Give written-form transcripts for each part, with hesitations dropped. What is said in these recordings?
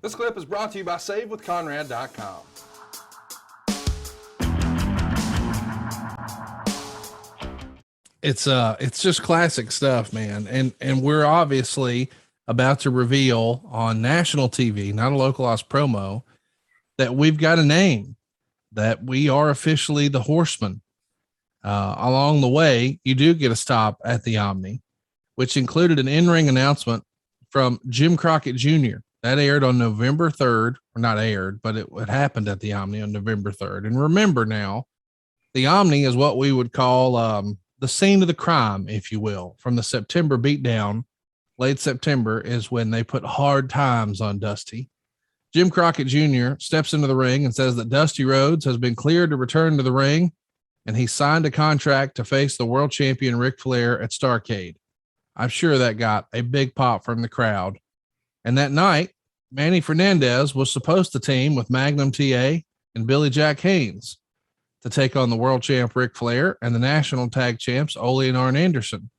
This clip is brought to you by SaveWithConrad.com. It's just classic stuff, man. And we're obviously about to reveal on national TV, not a localized promo, that we've got a name, that we are officially the Horsemen. Along the way, you do get a stop at the Omni, which included an in-ring announcement from Jim Crockett Jr. That aired on November 3rd, or not aired, but it happened at the Omni on November 3rd. And remember now, the Omni is what we would call the scene of the crime, if you will, from the September beatdown. Late September is when they put hard times on Dusty. Jim Crockett Jr. steps into the ring and says that Dusty Rhodes has been cleared to return to the ring, and he signed a contract to face the world champion Ric Flair at Starrcade. I'm sure that got a big pop from the crowd. And that night, Manny Fernandez was supposed to team with Magnum TA and Billy Jack Haynes to take on the world champ Ric Flair and the national tag champs Ole and Arn Anderson.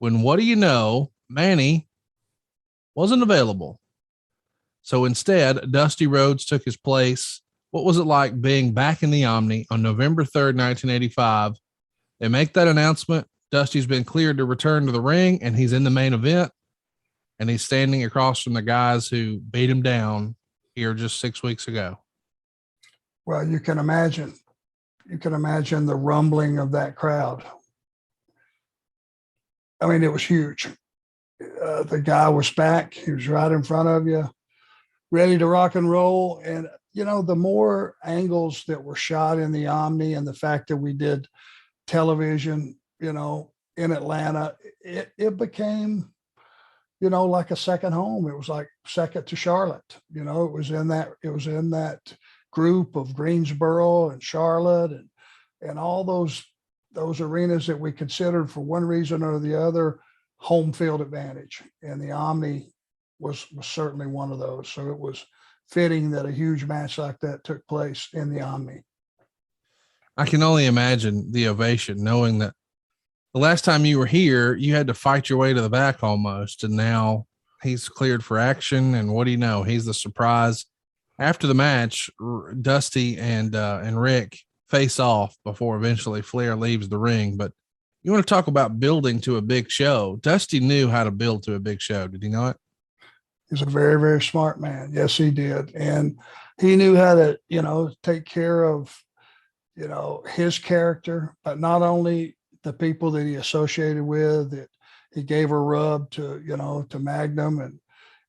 When, what do you know, Manny wasn't available. So instead, Dusty Rhodes took his place. What was it like being back in the Omni on November 3rd, 1985? They make that announcement. Dusty's been cleared to return to the ring, and he's in the main event, and he's standing across from the guys who beat him down here just 6 weeks ago. Well, you can imagine the rumbling of that crowd. I mean, it was huge. The guy was back. He was right in front of you, ready to rock and roll. And, you know, the more angles that were shot in the Omni and the fact that we did television, you know, in Atlanta, it became, you know, like a second home. It was like second to Charlotte. You know, it was in that group of Greensboro and Charlotte and all those arenas that we considered for one reason or the other home field advantage. And the Omni was certainly one of those. So it was fitting that a huge match like that took place in the Omni. I can only imagine the ovation, knowing that the last time you were here, you had to fight your way to the back almost. And now he's cleared for action. And what do you know? He's the surprise. After the match, Dusty and Rick face off before eventually Flair leaves the ring. But you want to talk about building to a big show. Dusty knew how to build to a big show. Did he know it? He's a very, very smart man. Yes, he did. And he knew how to, you know, take care of, you know, his character, but not only the people that he associated with, that he gave a rub to, you know, to Magnum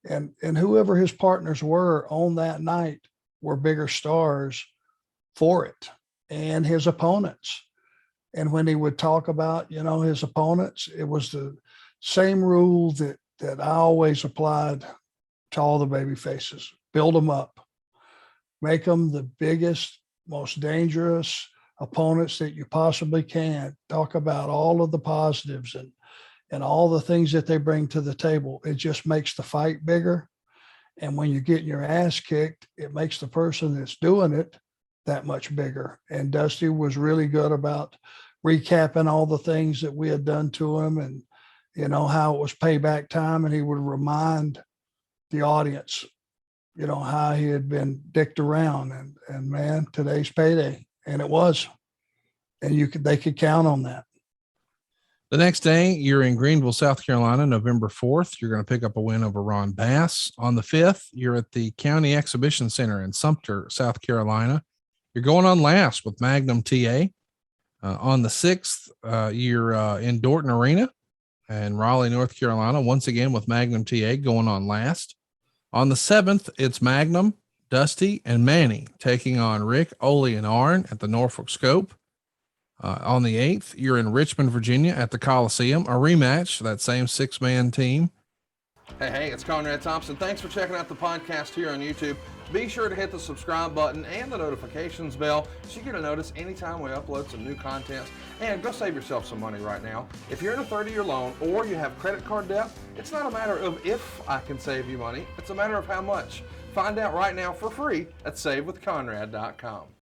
and whoever his partners were on that night were bigger stars for it, and his opponents. And when he would talk about, you know, his opponents, it was the same rule that I always applied to all the baby faces. Build them up, make them the biggest, most dangerous opponents that you possibly can. Talk about all of the positives and all the things that they bring to the table. It just makes the fight bigger. And when you're getting your ass kicked, it makes the person that's doing it that much bigger. And Dusty was really good about recapping all the things that we had done to him and, you know, how it was payback time. And he would remind the audience, you know, how he had been dicked around and man, today's payday. And it was, and they could count on that. The next day, you're in Greenville, South Carolina, November 4th. You're going to pick up a win over Ron Bass. On the 5th, you're at the County Exhibition Center in Sumter, South Carolina. You're going on last with Magnum TA. On the 6th, you're in Dorton Arena and Raleigh, North Carolina, once again with Magnum TA going on last. On the 7th, it's Magnum, Dusty, and Manny taking on Rick, Ole, and Arn at the Norfolk Scope. On the 8th, you're in Richmond, Virginia at the Coliseum, a rematch, that same 6-man team. Hey, it's Conrad Thompson. Thanks for checking out the podcast here on YouTube. Be sure to hit the subscribe button and the notifications bell so you get a notice anytime we upload some new content. And go save yourself some money right now. If you're in a 30-year loan or you have credit card debt, it's not a matter of if I can save you money. It's a matter of how much. Find out right now for free at SaveWithConrad.com.